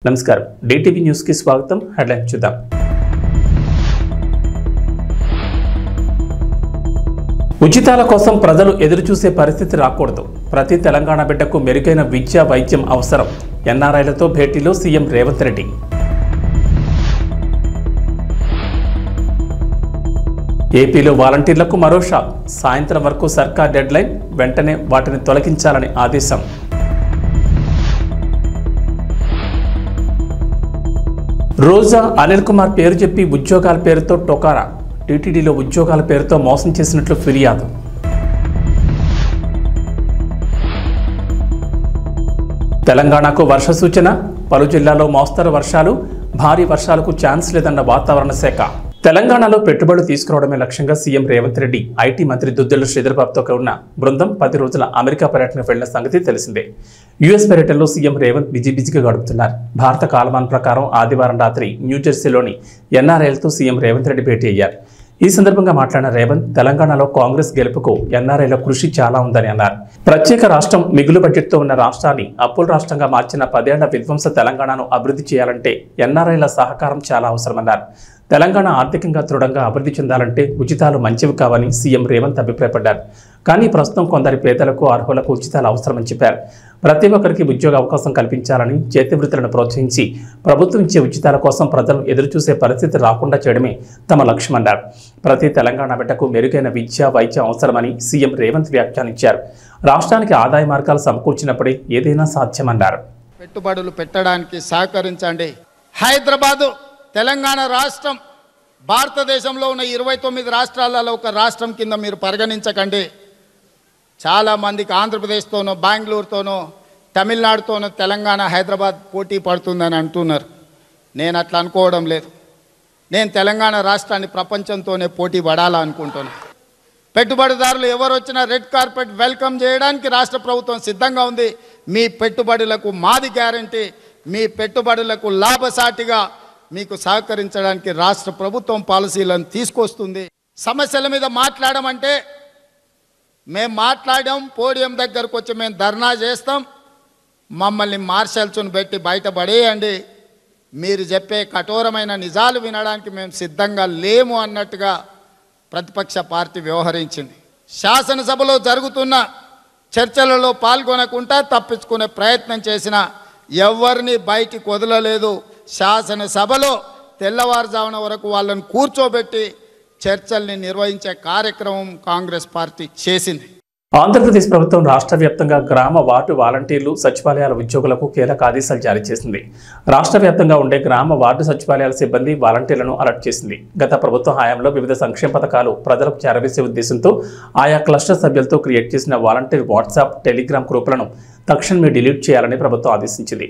నమస్కారం DTV news కి స్వాగతం హెడ్లైన్ చూద్దాం ఉచితాల కోసం ప్రజలు ఎదురు చూసే పరిస్థితి రాకూడదు ప్రతి తెలంగాణ బిడ్డకు మెరుగైన విద్య వైద్యం అవసరం ఎన్ఆర్ఐలతో భేటీలో సీఎం రేవంత్ రెడ్డి ఏపీలో వాలంటీర్లకు మరో షాక్ సాయంత్రం వరకు సర్కార్ డెడ్లైన్ వెంటనే వాటిని తొలగించాలని ఆదేశం రోజా అనిల్ కుమార్ పేరు చెప్పి ఉద్యోగాల పేరుతో టొకారా టీటీడీలో ఉద్యోగాల పేరుతో మోసం చేసినట్లు ఫిర్యాదు తెలంగాణకు వర్ష సూచన పలు జిల్లాల్లో మోస్తరు వర్షాలు భారీ వర్షాలకు ఛాన్స్ లేదన్న వాతావరణ శాఖ తెలంగాణలో పెట్టుబడులు తీసుకురావడమే లక్ష్యంగా సీఎం రేవంత్ రెడ్డి ఐటీ మంత్రి దుద్దిళ్ల శ్రీధర్బాబుతో ఉన్న బృందం 10 రోజుల అమెరికా పర్యటనకు వెళ్లిన సంగతి తెలిసిందే యుఎస్ పర్యటనలో సీఎం రేవంత్ బిజీగా గడుపుతున్నారు భారత కాలమానం ప్రకారం ఆదివారం రాత్రి న్యూజెర్సీలోని ఎన్ఆర్ఐలతో సీఎం రేవంత్ రెడ్డి భేటీ అయ్యారు ఈ సందర్భంగా మాట్లాడిన రేవంత్ తెలంగాణలో కాంగ్రెస్ గెలుపుకు ఎన్ఆర్ఐల కృషి చాలా ఉందని అన్నారు ప్రత్యేక రాష్ట్రం మిగులు బడ్జెట్తో ఉన్న రాష్ట్రాన్ని అప్పుల రాష్ట్రంగా మార్చిన 10 ఏళ్ల విధ్వంస తెలంగాణను అభివృద్ధి చేయాలంటే ఎన్ఆర్ఐల సహకారం చాలా అవసరమన్నారు తెలంగాణ ఆర్థికంగా దృఢంగా అభివృద్ధి చెందాలంటే ఉచితాలు మంచివి కావని సీఎం రేవంత్ అభిప్రాయపడ్డారు కానీ ప్రస్తుతం కొందరి పేదలకు అర్హులకు ఉచితాలు అవసరమని చెప్పారు ప్రతి ఒక్కరికి ఉద్యోగ అవకాశం కల్పించాలని చేతివృత్తులను ప్రోత్సహించి ప్రభుత్వం ఇచ్చే ఉచితాల కోసం ప్రజలు ఎదురుచూసే పరిస్థితి రాకుండా చేయడమే తమ లక్ష్యమన్నారు ప్రతి తెలంగాణ బిడ్డకు మెరుగైన విద్య వైద్యం అవసరమని సీఎం రేవంత్ వ్యాఖ్యానించారు రాష్ట్రానికి ఆదాయ మార్గాలు సమకూర్చినప్పుడే ఏదైనా సాధ్యమన్నారు పెట్టుబడులు పెట్టడానికి సహకరించండి హైదరాబాదు తెలంగాణ రాష్ట్రం భారతదేశంలో ఉన్న 29 రాష్ట్రాలలో ఒక రాష్ట్రం కింద మీరు పరిగణించకండి చాలామందికి ఆంధ్రప్రదేశ్తోనో బెంగళూరుతోనో తమిళనాడుతోనో తెలంగాణ హైదరాబాద్ పోటీ పడుతుందని అంటున్నారు నేను అట్లా అనుకోవడం లేదు నేను తెలంగాణ రాష్ట్రాన్ని ప్రపంచంతోనే పోటీ పడాలనుకుంటున్నాను పెట్టుబడిదారులు ఎవరు వచ్చినా రెడ్ కార్పెట్ వెల్కమ్ చేయడానికి రాష్ట్ర ప్రభుత్వం సిద్ధంగా ఉంది మీ పెట్టుబడులకు మాది గ్యారంటీ మీ పెట్టుబడులకు లాభసాటిగా మీకు సహకరించడానికి రాష్ట్ర ప్రభుత్వం పాలసీలను తీసుకొస్తుంది సమస్యల మీద మాట్లాడమంటే మేము మాట్లాడాం పోడియం దగ్గరకు వచ్చి మేము ధర్నా చేస్తాం మమ్మల్ని మార్షల్స్ను పెట్టి బయటపడేయండి మీరు చెప్పే కఠోరమైన నిజాలు వినడానికి మేము సిద్ధంగా లేము అన్నట్టుగా ప్రతిపక్ష పార్టీ వ్యవహరించింది శాసనసభలో జరుగుతున్న చర్చలలో పాల్గొనకుండా తప్పించుకునే ప్రయత్నం చేసిన ఎవరిని బయటికి వదలలేదు శాసనసభలో తెల్లవారుజామున వరకు వాళ్ళని కూర్చోబెట్టి చర్చల్ని నిర్వహించే కార్యక్రమం కాంగ్రెస్ పార్టీ చేసింది ఆంధ్రప్రదేశ్ ప్రభుత్వం రాష్ట్ర వ్యాప్తంగా గ్రామ వార్డు వాలంటీర్లు సచివాలయాల ఉద్యోగులకు కీలక ఆదేశాలు జారీ చేసింది రాష్ట్ర వ్యాప్తంగా ఉండే గ్రామ వార్డు సచివాలయాల సిబ్బంది వాలంటీర్లను అలర్ట్ చేసింది గత ప్రభుత్వ హయాంలో వివిధ సంక్షేమ పథకాలు ప్రజలకు చేరవేసే ఉద్దేశంతో ఆయా క్లస్టర్ సభ్యులతో క్రియేట్ చేసిన వాలంటీర్ వాట్సాప్ టెలిగ్రామ్ గ్రూపులను తక్షణమే డిలీట్ చేయాలని ప్రభుత్వం ఆదేశించింది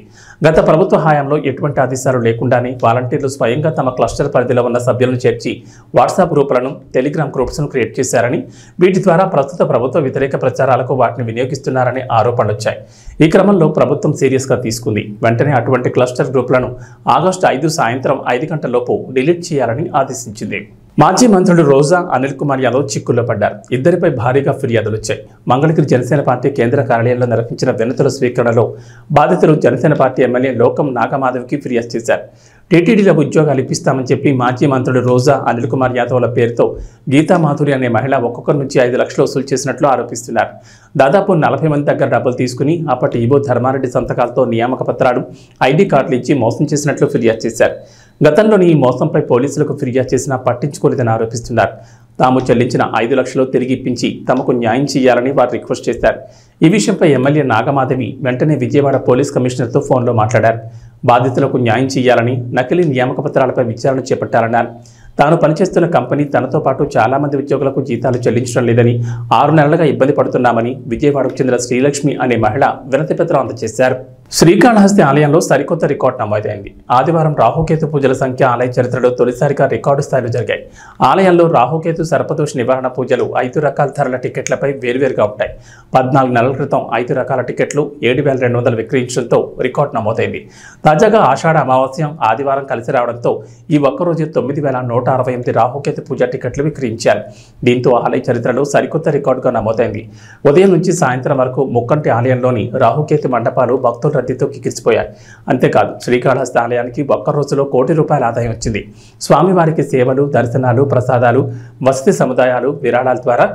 గత ప్రభుత్వ హయాంలో ఎటువంటి ఆదేశాలు లేకుండానే వాలంటీర్లు స్వయంగా తమ క్లస్టర్ పరిధిలో ఉన్న సభ్యులను చేర్చి వాట్సాప్ గ్రూపులను టెలిగ్రామ్ గ్రూప్స్ను క్రియేట్ చేశారని వీటి ద్వారా ప్రస్తుత ప్రభుత్వ వ్యతిరేక ప్రచారాలకు వాటిని వినియోగిస్తున్నారనే ఆరోపణలు వచ్చాయి ఈ క్రమంలో ప్రభుత్వం సీరియస్గా తీసుకుంది వెంటనే అటువంటి క్లస్టర్ గ్రూపులను ఆగస్టు 5 సాయంత్రం 5 గంటలలోపు డిలీట్ చేయాలని ఆదేశించింది మాజీ మంత్రులు రోజా అనిల్ కుమార్ యాదవ్ చిక్కుల్లో పడ్డారు ఇద్దరిపై భారీగా ఫిర్యాదులు వచ్చాయి మంగళగిరి జనసేన పార్టీ కేంద్ర కార్యాలయంలో నిర్వహించిన వినతుల స్వీకరణలో బాధితులు జనసేన పార్టీ ఎమ్మెల్యే లోకం నాగమాధవ్కి ఫిర్యాదు చేశారు టీటీడీలో ఉద్యోగాలు ఇప్పిస్తామని చెప్పి మాజీ మంత్రులు రోజా అనిల్ కుమార్ యాదవ్ల పేరుతో గీతామాధురి అనే మహిళ ఒక్కొక్కరి నుంచి 5 లక్షలు వసూలు చేసినట్లు ఆరోపిస్తున్నారు దాదాపు 40 మంది దగ్గర డబ్బులు తీసుకుని అప్పటి ఈవో ధర్మారెడ్డి సంతకాలతో నియామక పత్రాలు ఐడి కార్డులు ఇచ్చి మోసం చేసినట్లు ఫిర్యాదు చేశారు గతంలోని ఈ మోసంపై పోలీసులకు ఫిర్యాదు చేసినా పట్టించుకోలేదని ఆరోపిస్తున్నారు తాము చెల్లించిన 5 లక్షలు తిరిగి ఇప్పించి తమకు న్యాయం చేయాలని వారు రిక్వెస్ట్ చేశారు ఈ విషయంపై ఎమ్మెల్యే నాగమాధవి వెంటనే విజయవాడ పోలీస్ కమిషనర్తో ఫోన్లో మాట్లాడారు బాధితులకు న్యాయం చేయాలని నకిలీ నియామక పత్రాలపై విచారణ చేపట్టాలన్నారు తాను పనిచేస్తున్న కంపెనీ తనతో పాటు చాలా మంది ఉద్యోగులకు జీతాలు చెల్లించడం లేదని 6 నెలలుగా ఇబ్బంది పడుతున్నామని విజయవాడకు చెందిన శ్రీలక్ష్మి అనే మహిళ వినతిపత్రం అందజేశారు శ్రీకాళహస్తి ఆలయంలో సరికొత్త రికార్డు నమోదైంది ఆదివారం రాహుకేతు పూజల సంఖ్య ఆలయ చరిత్రలో తొలిసారిగా రికార్డు స్థాయిలో జరిగాయి ఆలయంలో రాహుకేతు సర్పదోష నివారణ పూజలు 5 రకాల ధరల టికెట్లపై వేరువేరుగా ఉంటాయి 14 నెలల క్రితం 5 రకాల టికెట్లు 7,200 విక్రయించడంతో రికార్డు నమోదైంది తాజాగా ఆషాఢ అమావాస్య ఆదివారం కలిసి రావడంతో ఈ ఒక్కరోజు 9,168 రాహుకేతు పూజ టికెట్లు విక్రయించారు దీంతో ఆలయ చరిత్రలో సరికొత్త రికార్డుగా నమోదైంది ఉదయం నుంచి సాయంత్రం వరకు ముక్కంటి ఆలయంలోని రాహుకేతు మండపాలు భక్తుల రద్దీతో కిక్కిరిసిపోయాయి. అంతేకాదు శ్రీకాళహస్తి ఆలయానికి ఒక్క రోజులో ₹1 కోటి ఆదాయం వచ్చింది. స్వామివారికి సేవలు, దర్శనాలు, ప్రసాదాలు, వసతి సముదాయాలు, విరాళాల ద్వారా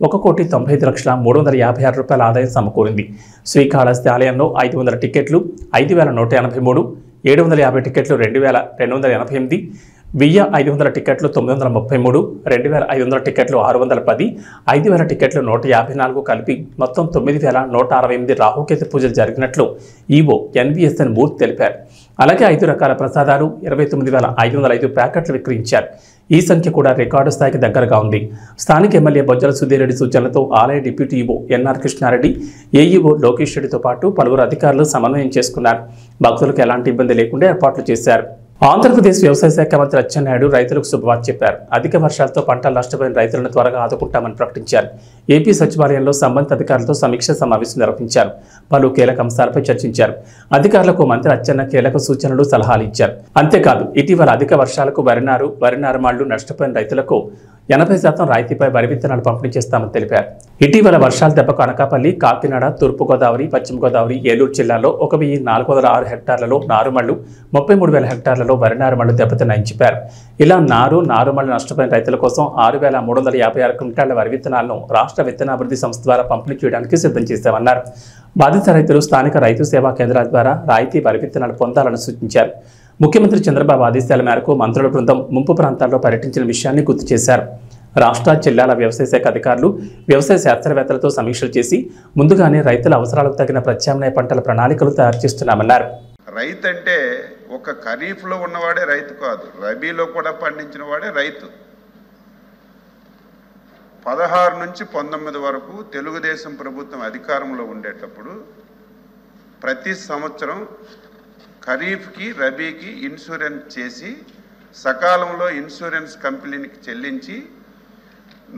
₹1,90,356,000 ఆదాయం సమకూరింది. శ్రీకాళహస్తి ఆలయంలో 500 టికెట్లు 5,183, 750 టికెట్లు 2,288, 1,500 టికెట్లు 933, 2,500 టికెట్లు 610, 5,000 టికెట్లు 154 కలిపి మొత్తం 9,168 రాహుకేతు పూజలు జరిగినట్లు ఈవో ఎన్వీఎస్ఎన్ మూర్తి తెలిపారు. అలాగే 5 రకాల ప్రసాదాలు, 29,505 ప్యాకెట్లు విక్రయించారు. ఈ సంఖ్య కూడా రికార్డు స్థాయికి దగ్గరగా ఉంది. స్థానిక ఎమ్మెల్యే బొజ్జల సుధీర్ రెడ్డి సూచనలతో ఆలయ deputy EO NR Krishna Reddy, AEO Lokesh రెడ్డితో పాటు పలువురు అధికారులు సమన్వయం చేసుకున్నారు. భక్తులకు ఎలాంటి ఇబ్బంది లేకుండా ఏర్పాట్లు చేశారు. ఆంధ్రప్రదేశ్ వ్యవసాయ శాఖ మంత్రి అచ్చెన్నాయుడు రైతులకు శుభవార్త చెప్పారు. అధిక వర్షాలతో పంటలు నష్టపోయిన రైతులను త్వరగా ఆదుకుంటామని ప్రకటించారు. ఏపీ సచివాలయంలో సంబంధిత అధికారులతో సమీక్ష సమావేశం నిర్వహించారు. పలు కీలక అంశాలపై చర్చించారు. అధికారులకు మంత్రి అచ్చెన్న కీలక సూచనలు, సలహాలు ఇచ్చారు. అంతేకాదు ఇటీవల అధిక వర్షాలకు వరి నారుమళ్లు నష్టపోయిన రైతులకు 80% రాయితీపై వరి విత్తనాలు పంపిణీ చేస్తామని తెలిపారు. ఇటీవల వర్షాల దెబ్బకు అనకాపల్లి, కాకినాడ, తూర్పుగోదావరి, పశ్చిమ గోదావరి, ఏలూరు జిల్లాల్లో 1,406 హెక్టార్లలో నారుమళ్లు, 33,000 హెక్టార్లలో వరి నారుమళ్లు దెబ్బతిన్నాయని చెప్పారు. ఇలా నారుమళ్లు నష్టపోయిన రైతుల కోసం 6,356 క్వింటాళ్ల వరి విత్తనాలను రాష్ట్ర విత్తనాభివృద్ధి సంస్థ ద్వారా పంపిణీ చేయడానికి సిద్ధం చేశామన్నారు. బాధిత రైతులు స్థానిక రైతు సేవా కేంద్రాల ద్వారా రాయితీ వరి విత్తనాలు పొందాలని సూచించారు. ముఖ్యమంత్రి చంద్రబాబు ఆదేశాల మేరకు మంత్రుల బృందం ముంపు ప్రాంతాల్లో పర్యటించిన విషయాన్ని గుర్తు చేశారు. రాష్ట్ర జిల్లాల వ్యవసాయ శాఖ అధికారులు, వ్యవసాయ శాస్త్రవేత్తలతో సమీక్షలు చేసి ముందుగానే రైతుల అవసరాలకు తగిన ప్రత్యామ్నాయ పంటల ప్రణాళికలు తయారు చేస్తున్నామన్నారు. రైతు అంటే ఒక ఖరీఫ్లో ఉన్నవాడే రైతు కాదు, రబీలో కూడా పండించిన వాడే రైతు. 16 నుంచి 19 వరకు తెలుగుదేశం ప్రభుత్వం అధికారంలో ఉండేటప్పుడు ప్రతి సంవత్సరం ఖరీఫ్కి, రబీకి ఇన్సూరెన్స్ చేసి సకాలంలో ఇన్సూరెన్స్ కంపెనీకి చెల్లించి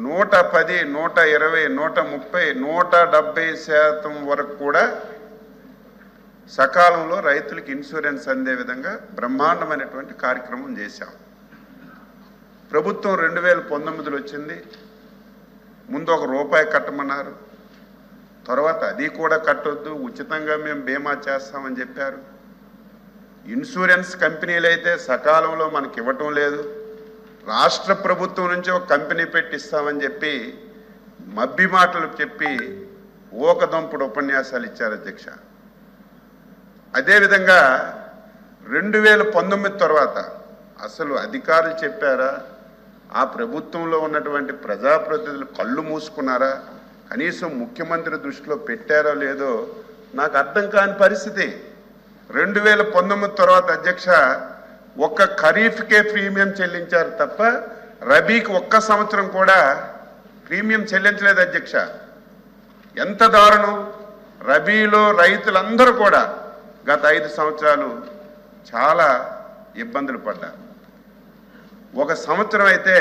110, 120, 130, 170% వరకు కూడా సకాలంలో రైతులకు ఇన్సూరెన్స్ అందే విధంగా బ్రహ్మాండమైనటువంటి కార్యక్రమం చేశాం. ప్రభుత్వం 2019లో వచ్చింది. ముందు ₹1 కట్టమన్నారు. తర్వాత అది కూడా కట్టొద్దు, ఉచితంగా మేము బీమా చేస్తామని చెప్పారు. ఇన్సూరెన్స్ కంపెనీలు అయితే సకాలంలో మనకి ఇవ్వటం లేదు. రాష్ట్ర ప్రభుత్వం నుంచి ఒక కంపెనీ పెట్టిస్తామని చెప్పి మబ్బి మాటలు చెప్పి ఊకదంపుడు ఉపన్యాసాలు ఇచ్చారు అధ్యక్ష. అదేవిధంగా 2019 తర్వాత అసలు అధికారులు చెప్పారా, ఆ ప్రభుత్వంలో ఉన్నటువంటి ప్రజాప్రతినిధులు కళ్ళు మూసుకున్నారా, కనీసం ముఖ్యమంత్రి దృష్టిలో పెట్టారో లేదో నాకు అర్థం కాని పరిస్థితి. 2019 తర్వాత అధ్యక్ష ఒక్క ఖరీఫ్కే ప్రీమియం చెల్లించారు తప్ప రబీకి ఒక్క సంవత్సరం కూడా ప్రీమియం చెల్లించలేదు అధ్యక్ష. ఎంత దారుణం! రబీలో రైతులందరూ కూడా గత 5 సంవత్సరాలు చాలా ఇబ్బందులు పడ్డారు. ఒక సంవత్సరం అయితే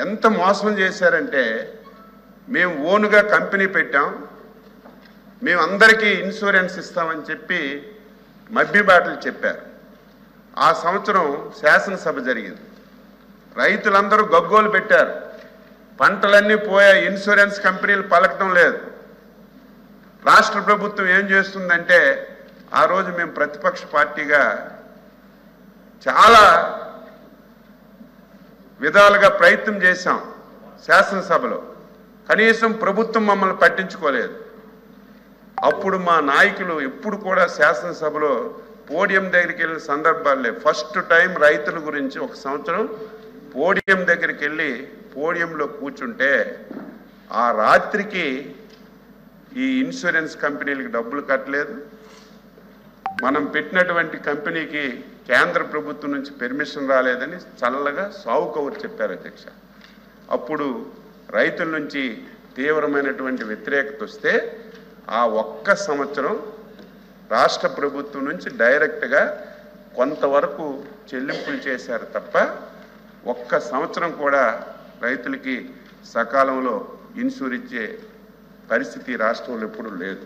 ఎంత మోసం చేశారంటే, మేము ఓనుగా కంపెనీ పెట్టాం, మేము అందరికీ ఇన్సూరెన్స్ ఇస్తామని చెప్పి మబ్బి బాటలు చెప్పారు. ఆ సంవత్సరం శాసనసభ జరిగింది. రైతులందరూ గగ్గోలు పెట్టారు. పంటలన్నీ పోయా, ఇన్సూరెన్స్ కంపెనీలు పలకడం లేదు. రాష్ట్ర ప్రభుత్వం ఏం చేస్తుందంటే, ఆ రోజు మేము ప్రతిపక్ష పార్టీగా చాలా విధాలుగా ప్రయత్నం చేశాం శాసనసభలో. కనీసం ప్రభుత్వం మమ్మల్ని పట్టించుకోలేదు. అప్పుడు మా నాయకులు ఎప్పుడు కూడా శాసనసభలో పోడియం దగ్గరికి వెళ్ళిన సందర్భాలే. ఫస్ట్ టైం రైతుల గురించి ఒక సంవత్సరం పోడియం దగ్గరికి వెళ్ళి పోడియంలో కూర్చుంటే ఆ రాత్రికి ఈ ఇన్సూరెన్స్ కంపెనీలకు డబ్బులు కట్టలేదు. మనం పెట్టినటువంటి కంపెనీకి కేంద్ర ప్రభుత్వం నుంచి పెర్మిషన్ రాలేదని చల్లగా సావు కౌరు చెప్పారు అధ్యక్ష. అప్పుడు రైతుల నుంచి తీవ్రమైనటువంటి వ్యతిరేకత వస్తే ఆ ఒక్క సంవత్సరం రాష్ట్ర ప్రభుత్వం నుంచి డైరెక్ట్గా కొంతవరకు చెల్లింపులు చేశారు తప్ప ఒక్క సంవత్సరం కూడా రైతులకి సకాలంలో ఇన్సూర్ ఇచ్చే పరిస్థితి రాష్ట్రంలో ఎప్పుడూ లేదు.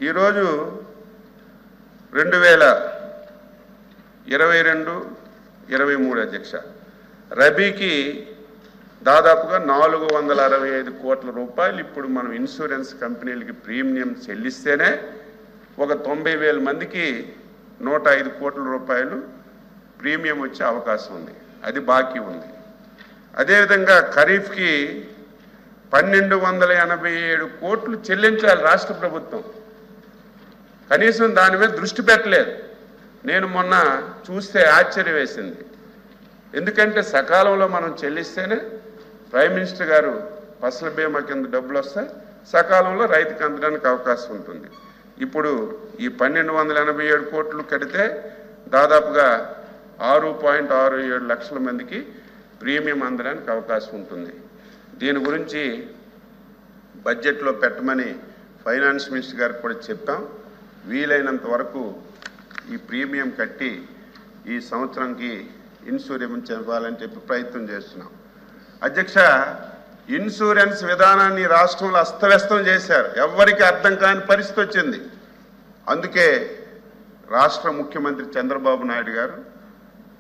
ఈరోజు 2022-23 అధ్యక్ష రబీకి దాదాపుగా 465 కోట్ల రూపాయలు ఇప్పుడు మనం ఇన్సూరెన్స్ కంపెనీలకి ప్రీమియం చెల్లిస్తేనే ఒక 90,000 మందికి 105 కోట్ల రూపాయలు ప్రీమియం వచ్చే అవకాశం ఉంది, అది బాకీ ఉంది. అదేవిధంగా ఖరీఫ్కి 1287 కోట్లు చెల్లించాలి రాష్ట్ర ప్రభుత్వం. కనీసం దాని మీద దృష్టి పెట్టలేదు. నేను మొన్న చూస్తే ఆశ్చర్యం వేసింది. ఎందుకంటే సకాలంలో మనం చెల్లిస్తేనే ప్రైమ్ మినిస్టర్ గారు ఫసల్ బీమా కింద డబ్బులు వస్తాయి, సకాలంలో రైతుకి అందడానికి అవకాశం ఉంటుంది. ఇప్పుడు ఈ 1287 కోట్లు కడితే దాదాపుగా 6.67 లక్షల మందికి ప్రీమియం అందడానికి అవకాశం ఉంటుంది. దీని గురించి బడ్జెట్లో పెట్టమని ఫైనాన్స్ మినిస్టర్ గారికి కూడా చెప్పాం. వీలైనంత వరకు ఈ ప్రీమియం కట్టి ఈ సంవత్సరంకి ఇన్సూరెన్స్ ఇవ్వాలని చెప్పి ప్రయత్నం చేస్తున్నాం. అధ్యక్ష, ఇన్సూరెన్స్ విధానాన్ని రాష్ట్రంలో అస్తవ్యస్తం చేశారు. ఎవ్వరికి అర్థం కాని పరిస్థితి వచ్చింది. అందుకే రాష్ట్ర ముఖ్యమంత్రి చంద్రబాబు నాయుడు గారు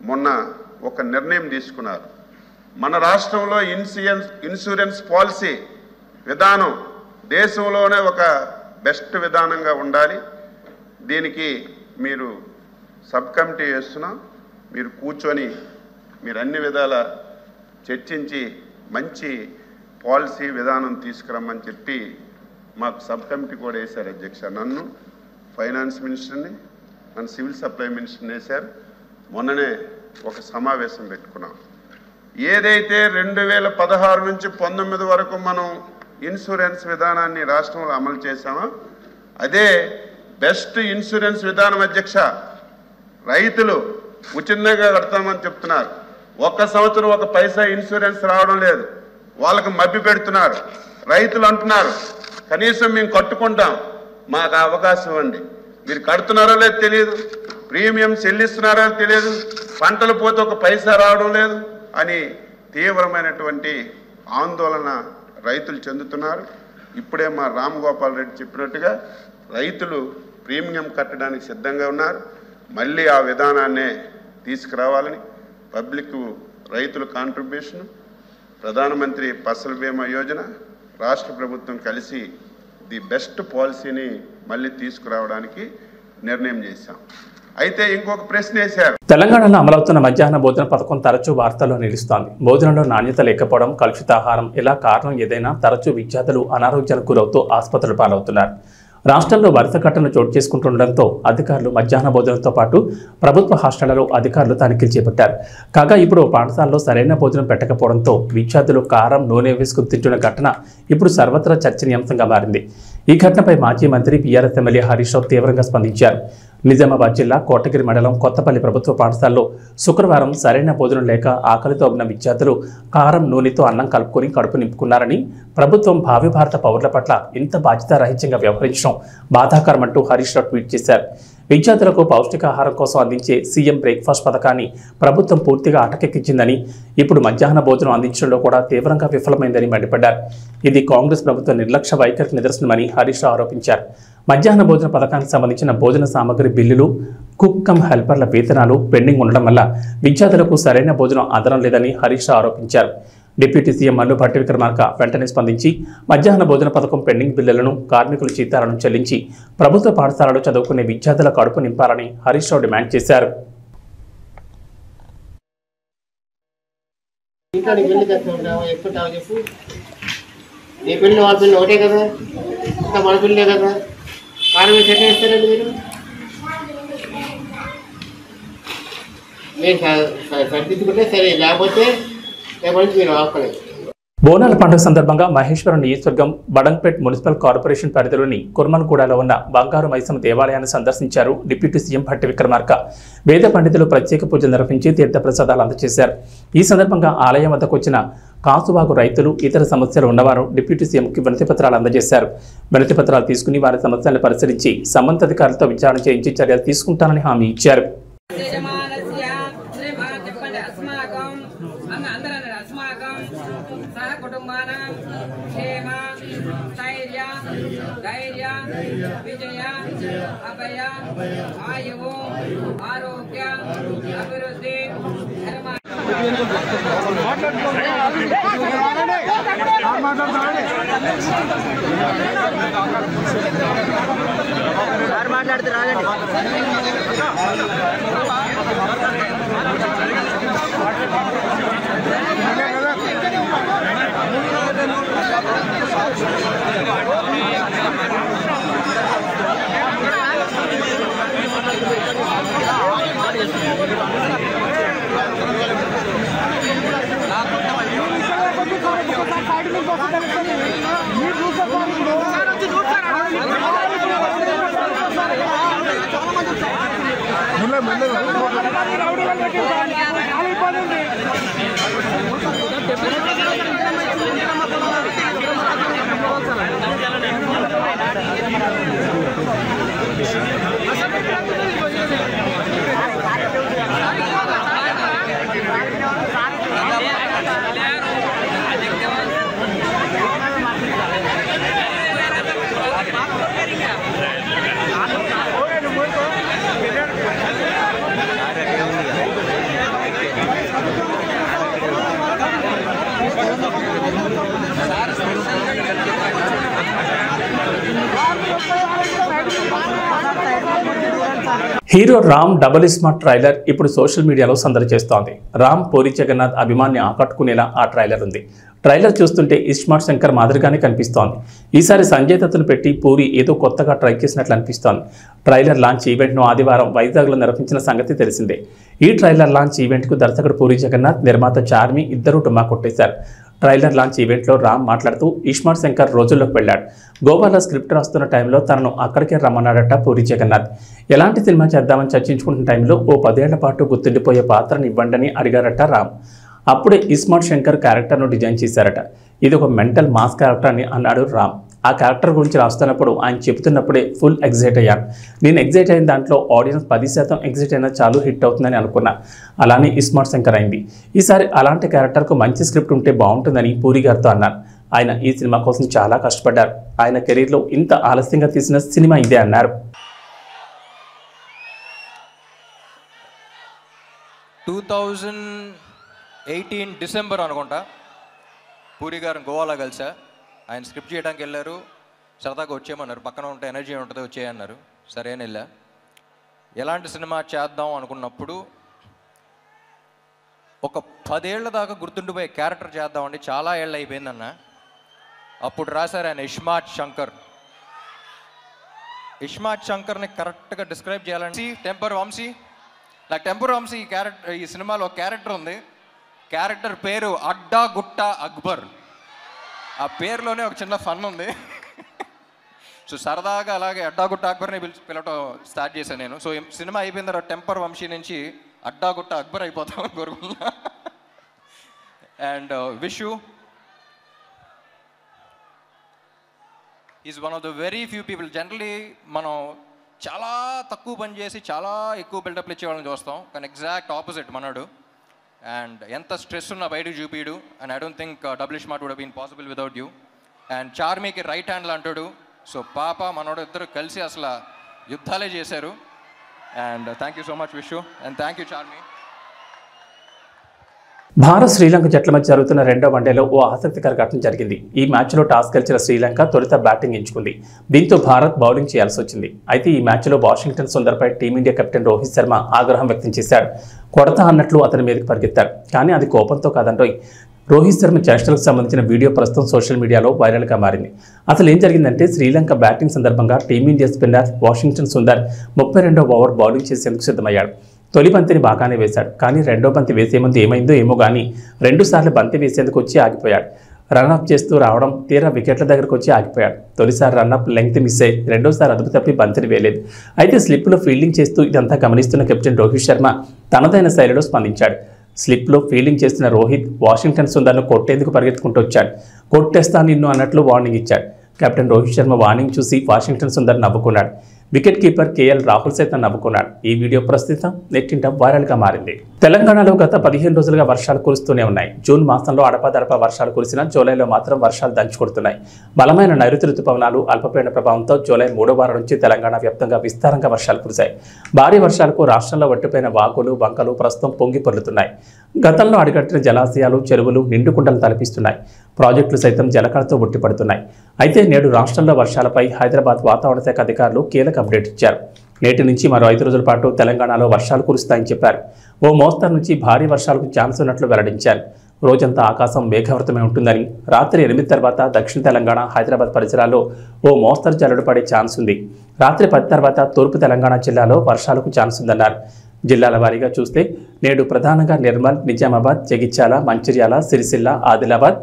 మొన్న ఒక నిర్ణయం తీసుకున్నారు. మన రాష్ట్రంలో ఇన్సూరెన్స్ పాలసీ విధానం దేశంలోనే ఒక బెస్ట్ విధానంగా ఉండాలి. దీనికి మీరు సబ్ కమిటీ చేస్తున్నాం. మీరు కూర్చొని మీరు అన్ని విధాల చర్చించి మంచి పాలసీ విధానం తీసుకురమ్మని చెప్పి మాకు సబ్ కమిటీ కూడా వేశారు అధ్యక్ష. నన్ను, ఫైనాన్స్ మినిస్టర్ని, మన సివిల్ సప్లై మినిస్టర్ని వేశారు. మొన్ననే ఒక సమావేశం పెట్టుకున్నాం. ఏదైతే 2016 నుంచి 19 వరకు మనం ఇన్సూరెన్స్ విధానాన్ని రాష్ట్రంలో అమలు చేశామో అదే బెస్ట్ ఇన్సూరెన్స్ విధానం అధ్యక్ష. రైతులు ఉచితంగా కడతామని చెప్తున్నారు. ఒక్క సంవత్సరం ఒక పైసా ఇన్సూరెన్స్ రావడం లేదు. వాళ్ళకి మభ్య పెడుతున్నారు. రైతులు అంటున్నారు కనీసం మేము కట్టుకుంటాం, మాకు అవకాశం ఇవ్వండి. మీరు కడుతున్నారో లేదో తెలియదు, ప్రీమియం చెల్లిస్తున్నారో తెలియదు, పంటలు పోతే ఒక పైసా రావడం లేదు అని తీవ్రమైనటువంటి ఆందోళన రైతులు చెందుతున్నారు. ఇప్పుడే మా రామగోపాల్ రెడ్డి చెప్పినట్టుగా రైతులు ప్రీమియం కట్టడానికి సిద్ధంగా ఉన్నారు. మళ్ళీ ఆ విధానాన్నే తీసుకురావాలని పబ్లిక్ రైతుల కాంట్రిబ్యూషన్, ప్రధానమంత్రి ఫసల్ బీమా యోజన, రాష్ట్ర ప్రభుత్వం కలిసి ది బెస్ట్ పాలసీని మళ్ళీ తీసుకురావడానికి నిర్ణయం చేశాం. అయితే ఇంకొక ప్రశ్న వేశారు. తెలంగాణలో అమలవుతున్న మధ్యాహ్న భోజన పథకం తరచూ వార్తల్లో నిలుస్తోంది. భోజనంలో నాణ్యత లేకపోవడం, కలుషిత ఆహారం, ఇలా కారణం ఏదైనా తరచూ విద్యార్థులు అనారోగ్యాలకు గురవుతూ ఆసుపత్రుల పాలవుతున్నారు. రాష్ట్రంలో వరుస ఘటనలు చోటు చేసుకుంటుండటంతో అధికారులు మధ్యాహ్న భోజనంతో పాటు ప్రభుత్వ హాస్టళ్లలో అధికారులు తనిఖీలు చేపట్టారు. కాగా ఇప్పుడు పాఠశాలలో సరైన భోజనం పెట్టకపోవడంతో విద్యార్థులు కారం, నూనె వేసుకుని తింటున్న ఘటన ఇప్పుడు సర్వత్రా చర్చనీయాంశంగా మారింది. ఈ ఘటనపై మాజీ మంత్రి బీఆర్ఎస్ ఎమ్మెల్యే హరీష్ రావు తీవ్రంగా స్పందించారు. నిజామాబాద్ జిల్లా కోటగిరి మండలం కొత్తపల్లి ప్రభుత్వ పాఠశాలలో శుక్రవారం సరైన భోజనం లేక ఆకలితో ఉన్న విద్యార్థులు కారం, నూనెతో అన్నం కలుపుకొని కడుపు నింపుకున్నారని, ప్రభుత్వం భావి భారత పౌరుల పట్ల ఇంత బాధ్యతారహిత్యంగా వ్యవహరించడం బాధాకరమంటూ హరీష్ రావు ట్వీట్ చేశారు. విద్యార్థులకు పౌష్టికాహారం కోసం అందించే సీఎం బ్రేక్ఫాస్ట్ పథకాన్ని ప్రభుత్వం పూర్తిగా అటకెక్కించిందని, ఇప్పుడు మధ్యాహ్న భోజనం అందించడంలో కూడా తీవ్రంగా విఫలమైందని మండిపడ్డారు. ఇది కాంగ్రెస్ ప్రభుత్వ నిర్లక్ష్య వైఖరికి నిదర్శనమని హరీష్ రావు ఆరోపించారు. మధ్యాహ్న భోజన పథకానికి సంబంధించిన భోజన సామగ్రి బిల్లులు, కుక్ కమ్ హెల్పర్ల వేతనాలు పెండింగ్ ఉండడం వల్ల విద్యార్థులకు సరైన భోజనం అందడం లేదని హరీష్ రావు ఆరోపించారు. డిప్యూటీ సీఎం మల్లు భట్టి విక్రమార్క వెంటనే స్పందించి మధ్యాహ్న భోజన పథకం పెండింగ్ బిల్లులను, కార్మికుల జీతాలను చెల్లించి ప్రభుత్వ పాఠశాలలో చదువుకునే విద్యార్థుల కడుపు నింపాలని హరీష్ రావు డిమాండ్ చేశారు. బోనాల పండుగ సందర్భంగా మహేశ్వరం నియోజకవర్గం బడంగ్పేట్ మున్సిపల్ కార్పొరేషన్ పరిధిలోని కుర్మన్గూడలో ఉన్న బంగారు మైసమ్మ దేవాలయాన్ని సందర్శించారు డిప్యూటీ సీఎం భట్టి విక్రమార్క. వేద పండితులు ప్రత్యేక పూజలు నిర్వహించి తీర్థప్రసాదాలు అందజేశారు. ఈ సందర్భంగా ఆలయం వద్దకు వచ్చిన కాసువాగు రైతులు, ఇతర సమస్యలు ఉన్నవారు డిప్యూటీ సీఎంకి వినతిపత్రాలు అందజేశారు. వినతిపత్రాలు తీసుకుని వారి సమస్యలను పరిశీలించి సంబంధిత అధికారులతో విచారణ చేయించి చర్యలు తీసుకుంటానని హామీ ఇచ్చారు. విజయ అభయ ఆయువు ఆరోగ్య అభివృద్ధి మాట్లాడు hero Ram double smart trailer ఇప్పుడు సోషల్ మీడియాలో సందడి చేస్తోంది. రామ్ పూరి జగన్నాథ్ అభిమాన్ని ఆకట్టుకునేలా ఆ ట్రైలర్ ఉంది. ట్రైలర్ చూస్తుంటే ఇస్మార్ట్ శంకర్ మాదిరిగానే కనిపిస్తోంది. ఈసారి సంజయ్ దత్తును పెట్టి పూరి ఏదో కొత్తగా ట్రై చేసినట్లు అనిపిస్తోంది. ట్రైలర్ లాంచ్ ఈవెంట్ను ఆదివారం వైజాగ్లో నిర్వహించిన సంగతి తెలిసిందే. ఈ ట్రైలర్ లాంచ్ ఈవెంట్కు దర్శకుడు పూరి జగన్నాథ్, నిర్మాత చార్మి ఇద్దరూ డుమ్మా కొట్టేశారు. ట్రైలర్ లాంచ్ ఈవెంట్లో రామ్ మాట్లాడుతూ ఇస్మార్ట్ శంకర్ రోజుల్లోకి వెళ్ళాడు. గోవాలో స్క్రిప్ట్ రాస్తున్న టైంలో తనను అక్కడికే రమ్మన్నాడట పూరి జగన్నాథ్. ఎలాంటి సినిమా చేద్దామని చర్చించుకుంటున్న టైంలో ఓ 10 ఏళ్ల పాటు గుర్తుండిపోయే పాత్రను ఇవ్వండని అడిగారట రామ్. అప్పుడే ఇస్మార్ట్ శంకర్ క్యారెక్టర్ను డిజైన్ చేశారట. ఇది ఒక మెంటల్ మాస్ క్యారెక్టర్ అని అన్నాడు రామ్. ఆ క్యారెక్టర్ గురించి రాస్తున్నప్పుడు ఆయన చెబుతున్నప్పుడే ఫుల్ ఎగ్జైట్ అయ్యాను. నేను ఎగ్జైట్ అయిన దాంట్లో ఆడియన్స్ 10% ఎగ్జైట్ అయినా చాలు హిట్ అవుతుందని అనుకున్నా. అలానే ఇస్మార్ట్ శంకర్ అయింది. ఈసారి అలాంటి క్యారెక్టర్కు మంచి స్క్రిప్ట్ ఉంటే బాగుంటుందని పూరి గారితో అన్నాను. ఆయన ఈ సినిమా కోసం చాలా కష్టపడ్డారు. ఆయన కెరీర్లో ఇంత ఆలస్యంగా తీసిన సినిమా ఇదే అన్నారు. 2018 డిసెంబర్ అనుకుంటా పూరి గారు గోవాలో కలిసా. ఆయన స్క్రిప్ట్ చేయడానికి వెళ్ళారు. సరదాగా వచ్చేయమన్నారు. పక్కన ఉంటే ఎనర్జీ ఉంటుంది వచ్చేయన్నారు. సరే అని వెళ్ళా. ఎలాంటి సినిమా చేద్దాం అనుకున్నప్పుడు ఒక 10 ఏళ్ల దాకా గుర్తుండిపోయే క్యారెక్టర్ చేద్దామండి. చాలా ఏళ్ళు అయిపోయిందన్న. అప్పుడు రాశారు ఆయన ఇస్మార్ట్ శంకర్. ఇస్మార్ట్ శంకర్ని కరెక్ట్గా డిస్క్రైబ్ చేయాలంటే టెంపర్ వంశీ. నాకు టెంపర్ వంశీ ఈ క్యారెక్టర్, ఈ సినిమాలో ఒక క్యారెక్టర్ ఉంది. క్యారెక్టర్ పేరు అడ్డా గుట్ట అక్బర్. ఆ పేరులోనే ఒక చిన్న ఫన్ ఉంది. సో సరదాగా అలాగే అడ్డాగుట్ట అక్బర్ని పిలవటం స్టార్ట్ చేశాను నేను. సో సినిమా అయిపోయిన తర్వాత టెంపర్ వంశీ నుంచి అడ్డాగుట్ట అక్బర్ అయిపోతామని కోరుకున్నా. And Vishu is one of the very few people. Generally మనం చాలా తక్కువ పని చేసి చాలా ఎక్కువ బిల్డప్లు ఇచ్చేవాళ్ళని చూస్తాం. కానీ ఎగ్జాక్ట్ ఆపోజిట్ మనోడు. అండ్ ఎంత స్ట్రెస్ ఉన్నా బయటకు చూపిడు. And I don't think double smart would have been possible without you. And చార్మీకి రైట్ హ్యాండ్లు అంటాడు. సో పాప మనోడు ఇద్దరు కలిసి అసలు యుద్ధాలే చేశారు. And thank you so much Vishu. And thank you Charmi. Bharat Sri Lanka జట్ల మధ్య జరుగుతున్న రెండో వన్డేలో ఓ ఆసక్తికర ఘటన జరిగింది. ఈ మ్యాచ్లో టాస్ గెలిచిన శ్రీలంక తొలుత బ్యాటింగ్ ఎంచుకుంది. దీంతో భారత్ బౌలింగ్ చేయాల్సి వచ్చింది. అయితే ఈ మ్యాచ్లో వాషింగ్టన్ సుందర్పై టీమిండియా కెప్టెన్ రోహిత్ శర్మ ఆగ్రహం వ్యక్తం చేశాడు. కొడతా అన్నట్లు అతని మీదకి పరిగెత్తాడు. కానీ అది కోపంతో కాదంటోయ్. రోహిత్ శర్మ చేష్టలకు సంబంధించిన వీడియో ప్రస్తుతం సోషల్ మీడియాలో వైరల్గా మారింది. అసలు ఏం జరిగిందంటే శ్రీలంక బ్యాటింగ్ సందర్భంగా టీమిండియా స్పిన్నర్ వాషింగ్టన్ సుందర్ 32వ ఓవర్ బౌలింగ్ చేసేందుకు సిద్ధమయ్యాడు. తొలి బంతిని బాగానే వేశాడు. కానీ రెండో బంతి వేసే ముందు ఏమైందో ఏమో కానీ 2 సార్లు బంతి వేసేందుకు వచ్చి ఆగిపోయాడు. రన్అప్ చేస్తూ రావడం తీరా వికెట్ల దగ్గరకు వచ్చి ఆగిపోయాడు. తొలిసారి రన్అప్ లెంగ్త్ మిస్ అయ్యి రెండోసారి అదుపు తప్పి బంతిని వేయలేదు. అయితే స్లిప్లో ఫీల్డింగ్ చేస్తూ ఇదంతా గమనిస్తున్న కెప్టెన్ రోహిత్ శర్మ తనదైన శైలిలో స్పందించాడు. స్లిప్లో ఫీల్డింగ్ చేస్తున్న రోహిత్ వాషింగ్టన్ సుందర్ను కొట్టేందుకు పరిగెత్తుకుంటూ వచ్చాడు. కొట్టేస్తా నిన్ను అన్నట్లు వార్నింగ్ ఇచ్చాడు. కెప్టెన్ రోహిత్ శర్మ వార్నింగ్ చూసి వాషింగ్టన్ సుందర్ నవ్వుకున్నాడు. వికెట్ కీపర్ కేఎల్ రాహుల్ సైతం నవ్వుకున్నాడు. ఈ వీడియో ప్రస్తుతం నెట్టింట వైరల్గా మారింది. తెలంగాణలో గత 15 రోజులుగా వర్షాలు కురుస్తూనే ఉన్నాయి. జూన్ మాసంలో అడపాదడపా వర్షాలు కురిసినా జూలైలో మాత్రం వర్షాలు దంచుకొడుతున్నాయి. బలమైన నైరుతి రుతుపవనాలు అల్పపీడన ప్రభావంతో జూలై 3వ వారం నుంచి తెలంగాణ వ్యాప్తంగా విస్తారంగా వర్షాలు కురిశాయి. భారీ వర్షాలకు రాష్ట్రంలో వట్టిపోయిన వాగులు వంకలు ప్రస్తుతం పొంగి పొర్లుతున్నాయి. గతంలో అడిగట్టిన జలాశయాలు చెరువులు నిండుకుండలు తలపిస్తున్నాయి. ప్రాజెక్టులు సైతం జలకళతో ఉట్టిపడుతున్నాయి. అయితే నేడు రాష్ట్రంలో వర్షాలపై హైదరాబాద్ వాతావరణ శాఖ అధికారులు కీలక అప్డేట్ ఇచ్చారు. నేటి నుంచి మరో 5 రోజుల పాటు తెలంగాణలో వర్షాలు కురుస్తాయని చెప్పారు. ఓ మోస్తరు నుంచి భారీ వర్షాలకు ఛాన్స్ ఉన్నట్లు వెల్లడించారు. రోజంతా ఆకాశం మేఘావృతమై ఉంటుందని, రాత్రి 8 తర్వాత దక్షిణ తెలంగాణ, హైదరాబాద్ పరిసరాల్లో ఓ మోస్తరు జల్లుడు పడే ఛాన్స్ ఉంది. రాత్రి 10 తర్వాత తూర్పు తెలంగాణ జిల్లాలో వర్షాలకు ఛాన్స్ ఉందన్నారు. జిల్లాల వారీగా చూస్తే నేడు ప్రధానంగా నిర్మల్, నిజామాబాద్, జగిత్యాల, మంచిర్యాల, సిరిసిల్ల, ఆదిలాబాద్,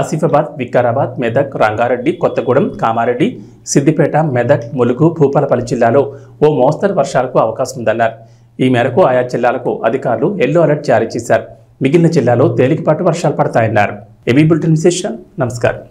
ఆసిఫాబాద్, వికారాబాద్, మెదక్, రంగారెడ్డి, కొత్తగూడెం, కామారెడ్డి, సిద్దిపేట, మెదక్, ములుగు, భూపాలపల్లి జిల్లాలో ఓ మోస్తరు వర్షాలకు అవకాశం ఉందన్నారు. ఈ మేరకు ఆయా జిల్లాలకు అధికారులు ఎల్లో అలర్ట్ జారీ చేశారు. మిగిలిన జిల్లాలో తేలికపాటి వర్షాలు పడతాయన్నారు. ఏబీ బులెటిన్ విశేషాలు. నమస్కారం.